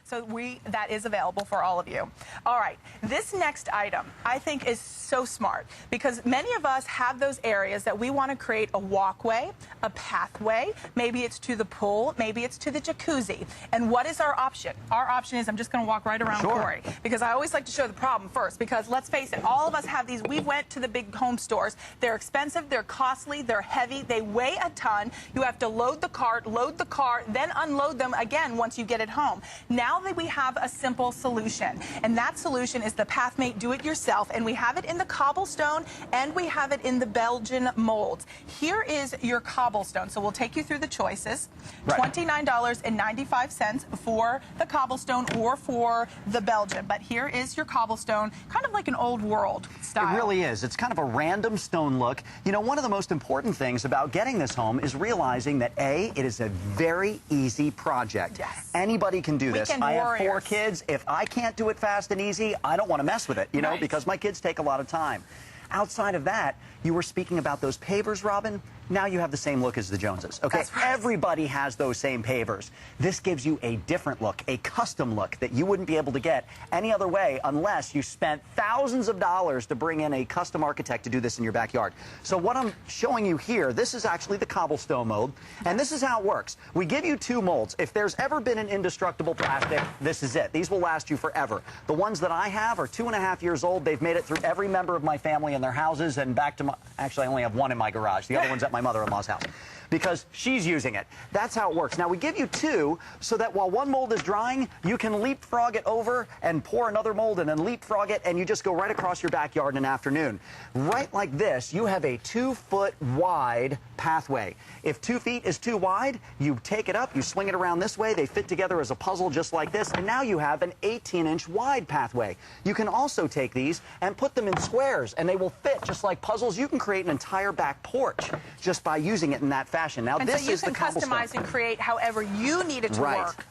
So that is available for all of you. All right, this next item I think is so smart because many of us have those areas that we want to create a walkway, a pathway. Maybe it's to the pool, maybe it's to the jacuzzi. And what is our option? Our option is, I'm just going to walk right around Corey, because I always like to show the problem first, because let's face it, all of us have these. We went to the big home stores. They're expensive, they're costly, they're heavy, they weigh a ton. You have to load the cart, load the car, then unload them again once you get it home. Now that we have a simple solution, and that solution is the Pathmate Do-It-Yourself, and we have it in the cobblestone and we have it in the Belgian molds. Here is your cobblestone, so we'll take you through the choices. $29.95 for the cobblestone or for the Belgian, but here is your cobblestone, kind of like an old world style. It really is. It's kind of a random stone look. You know, one of the most important things about getting this home is realizing that it is a very easy project. Yes. Anybody can do this. I have 4 kids. If I can't do it fast and easy, I don't want to mess with it, you know, because my kids take a lot of time. Outside of that, you were speaking about those pavers, Robin. Now you have the same look as the Joneses, okay? That's right. Everybody has those same pavers. This gives you a different look, a custom look that you wouldn't be able to get any other way unless you spent thousands of dollars to bring in a custom architect to do this in your backyard. So what I'm showing you here, this is actually the cobblestone mold, and this is how it works. We give you 2 molds. If there's ever been an indestructible plastic, this is it. These will last you forever. The ones that I have are 2.5 years old. They've made it through every member of my family in their houses and back to my... Actually, I only have one in my garage. The other one's at my mother-in-law's house because she's using it. That's how it works. Now, we give you 2 so that while one mold is drying, you can leapfrog it over and pour another mold in and leapfrog it, and you just go right across your backyard in an afternoon. Right like this, you have a 2-foot wide pathway. If 2 feet is too wide, you take it up, you swing it around this way, they fit together as a puzzle just like this, and now you have an 18-inch wide pathway. You can also take these and put them in squares, and they will fit just like puzzles. You can create an entire back porch just by using it in that fashion. Now, and this so is the cobblestone. you can customize and create however you need it to work.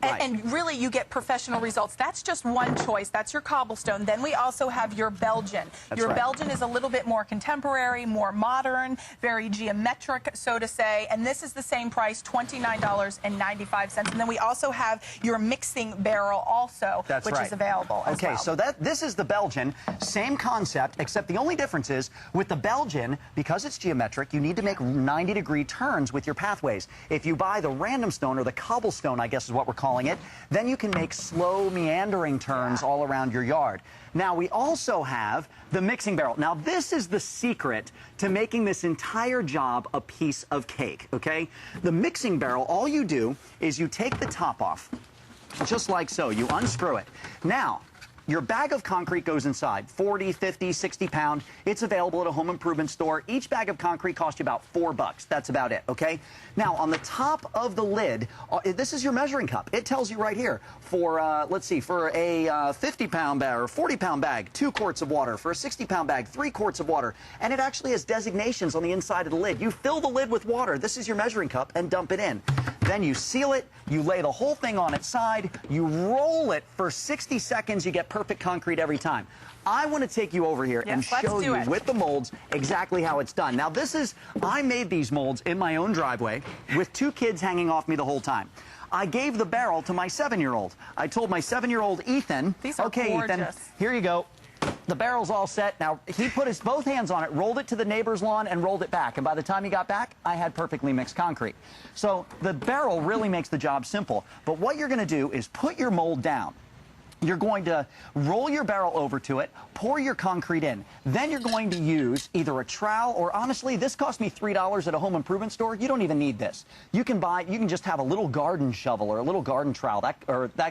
And really, you get professional results. That's just one choice. That's your cobblestone. Then we also have your Belgian. Your Belgian is a little bit more contemporary, more modern, very geometric, so to say. And this is the same price, $29.95. And then we also have your mixing barrel also, which is available as well. So this is the Belgian. Same concept, except the only difference is with the Belgian, because it's geometric, you need to make 90-degree turns with your pathways. If you buy the random stone, or the cobblestone, I guess is what we're calling it, then you can make slow meandering turns all around your yard. Now, we also have the mixing barrel. Now, this is the secret to making this entire job a piece of cake, okay? The mixing barrel, all you do is you take the top off, just like so. You unscrew it. Now, your bag of concrete goes inside, 40, 50, 60 pound. It's available at a home improvement store. Each bag of concrete costs you about $4. That's about it, okay? Now, on the top of the lid, this is your measuring cup. It tells you right here, for, let's see, for a 50-pound bag or 40-pound bag, 2 quarts of water. For a 60-pound bag, 3 quarts of water. And it actually has designations on the inside of the lid. You fill the lid with water. This is your measuring cup, and dump it in. Then you seal it, you lay the whole thing on its side, you roll it for 60 seconds, you get perfect concrete every time. I want to take you over here and show you with the molds exactly how it's done. Now, I made these molds in my own driveway with 2 kids hanging off me the whole time. I gave the barrel to my 7-year-old. I told my 7-year-old Ethan, okay, Ethan, here you go. The barrel's all set. Now, he put his both hands on it, rolled it to the neighbor's lawn, and rolled it back. And by the time he got back, I had perfectly mixed concrete. So the barrel really makes the job simple. But what you're going to do is put your mold down. You're going to roll your barrel over to it, pour your concrete in. Then you're going to use either a trowel, or honestly, this cost me $3 at a home improvement store. You don't even need this. You can just have a little garden shovel or a little garden trowel.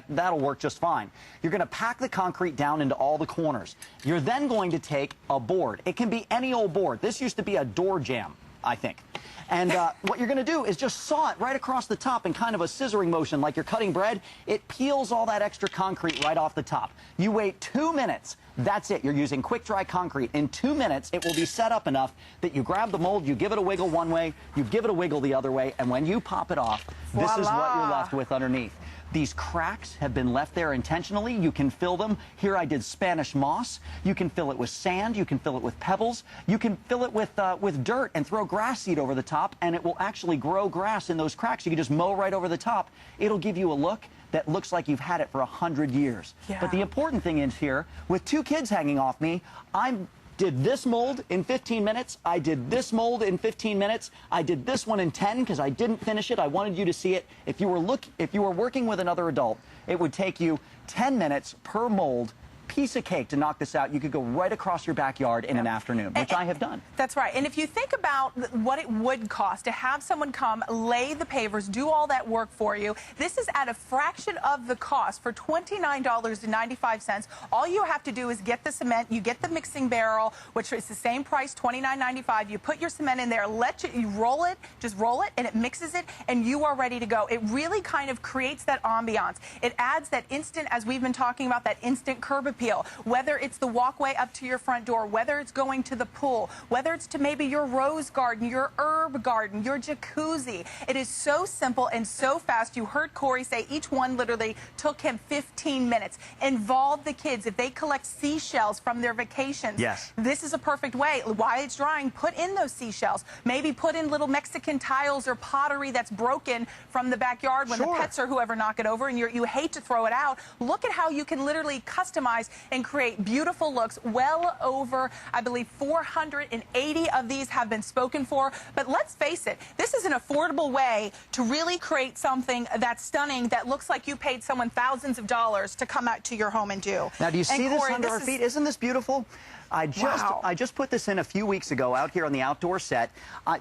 That'll work just fine. You're going to pack the concrete down into all the corners. You're then going to take a board. It can be any old board. This used to be a door jamb, I think. And what you're going to do is just saw it right across the top in kind of a scissoring motion like you're cutting bread. It peels all that extra concrete right off the top. You wait 2 minutes. That's it. You're using quick-dry concrete. In 2 minutes, it will be set up enough that you grab the mold, you give it a wiggle one way, you give it a wiggle the other way, and when you pop it off, this is what you're left with underneath. These cracks have been left there intentionally. You can fill them. Here I did Spanish moss. You can fill it with sand. You can fill it with pebbles. You can fill it with dirt and throw grass seed over the top, and it will actually grow grass in those cracks. You can just mow right over the top. It'll give you a look that looks like you've had it for 100 years. Yeah. But the important thing is here, with 2 kids hanging off me, I did this mold in 15 minutes. I did this mold in 15 minutes. I did this one in 10 because I didn't finish it. I wanted you to see it. If you were working with another adult, it would take you 10 minutes per mold. Piece of cake to knock this out. You could go right across your backyard in an afternoon, which I have done. That's right. And if you think about what it would cost to have someone come, lay the pavers, do all that work for you, this is at a fraction of the cost for $29.95. All you have to do is get the cement, you get the mixing barrel, which is the same price, $29.95. You put your cement in there, you roll it, just roll it, and it mixes it, and you are ready to go. It really kind of creates that ambiance. It adds that instant, as we've been talking about, that instant curb appeal, whether it's the walkway up to your front door, whether it's going to the pool, whether it's to maybe your rose garden, your herb garden, your jacuzzi. It is so simple and so fast. You heard Corey say each one literally took him 15 minutes. Involve the kids. If they collect seashells from their vacations, yes, this is a perfect way. While it's drying, put in those seashells. Maybe put in little Mexican tiles or pottery that's broken from the backyard when the pets or whoever knock it over and you hate to throw it out. Look at how you can literally customize and create beautiful looks. Well over, I believe, 480 of these have been spoken for. But let's face it, this is an affordable way to really create something that's stunning, that looks like you paid someone thousands of dollars to come out to your home and do. Now, do you see this under our feet? Isn't this beautiful? I just put this in a few weeks ago out here on the outdoor set.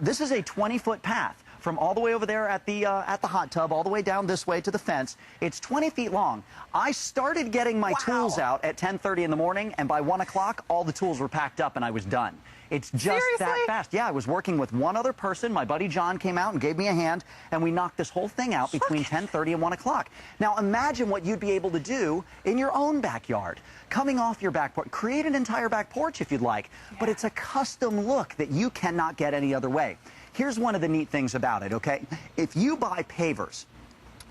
This is a 20-foot path from all the way over there at the hot tub all the way down this way to the fence. It's 20 feet long. I started getting my tools out at 10:30 in the morning, and by 1 o'clock, all the tools were packed up and I was done. It's just that fast. Yeah, I was working with one other person. My buddy John came out and gave me a hand, and we knocked this whole thing out between 10:30 and 1 o'clock. Now, imagine what you'd be able to do in your own backyard. Coming off your back porch, create an entire back porch if you'd like, but it's a custom look that you cannot get any other way. Here's one of the neat things about it, okay? If you buy pavers,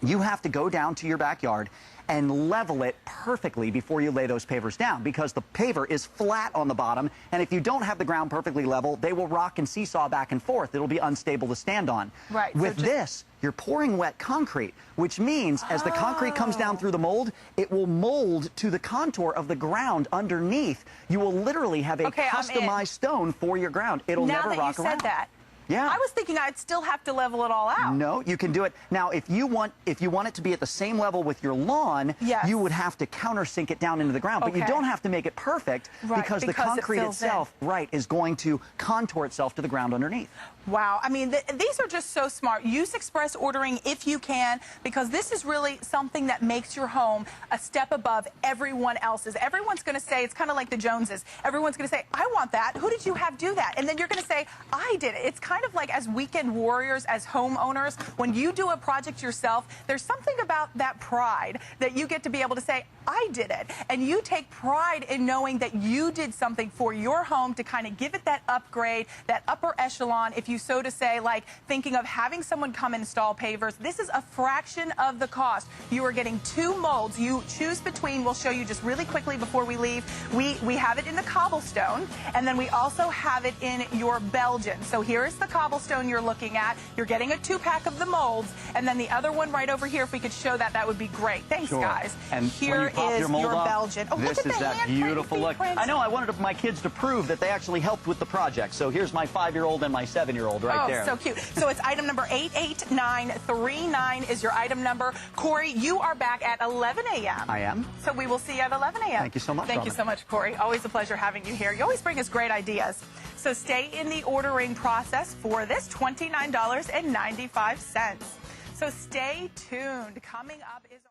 you have to go down to your backyard and level it perfectly before you lay those pavers down, because the paver is flat on the bottom, and if you don't have the ground perfectly level, they will rock and seesaw back and forth. It'll be unstable to stand on. Right. With this, you're pouring wet concrete, which means as the concrete comes down through the mold, it will mold to the contour of the ground underneath. You will literally have a customized stone for your ground. It'll never rock around. Now that you said that, yeah. I was thinking I'd still have to level it all out. No, you can do it. Now, if you want it to be at the same level with your lawn, you would have to countersink it down into the ground. But you don't have to make it perfect because the concrete itself, is going to contour itself to the ground underneath. Wow. I mean, these are just so smart. Use express ordering if you can, because this is really something that makes your home a step above everyone else's. Everyone's going to say, it's kind of like the Joneses. Everyone's going to say, I want that. Who did you have do that? And then you're going to say, I did it. It's kind of like as weekend warriors, as homeowners, when you do a project yourself, there's something about that pride that you get to be able to say, I did it. And you take pride in knowing that you did something for your home to kind of give it that upgrade, that upper echelon, if you so to say, like thinking of having someone come install pavers. This is a fraction of the cost. You are getting 2 molds. You choose between, we'll show you just really quickly before we leave. We have it in the cobblestone, and then we also have it in your Belgian. So here is the cobblestone you're looking at. You're getting a 2-pack of the molds, and then the other one right over here, if we could show that, that would be great. Thanks, guys. And here is your Belgian. Oh, this is that beautiful look. I know, I wanted my kids to prove that they actually helped with the project. So here's my 5-year-old and my 7-year-old right there. Oh, so cute. So it's item number 88939 is your item number. Corey, you are back at 11 a.m. I am. So we will see you at 11 a.m. Thank you so much. Thank you so much, Corey. Always a pleasure having you here. You always bring us great ideas. So stay in the ordering process for this $29.95. So stay tuned. Coming up is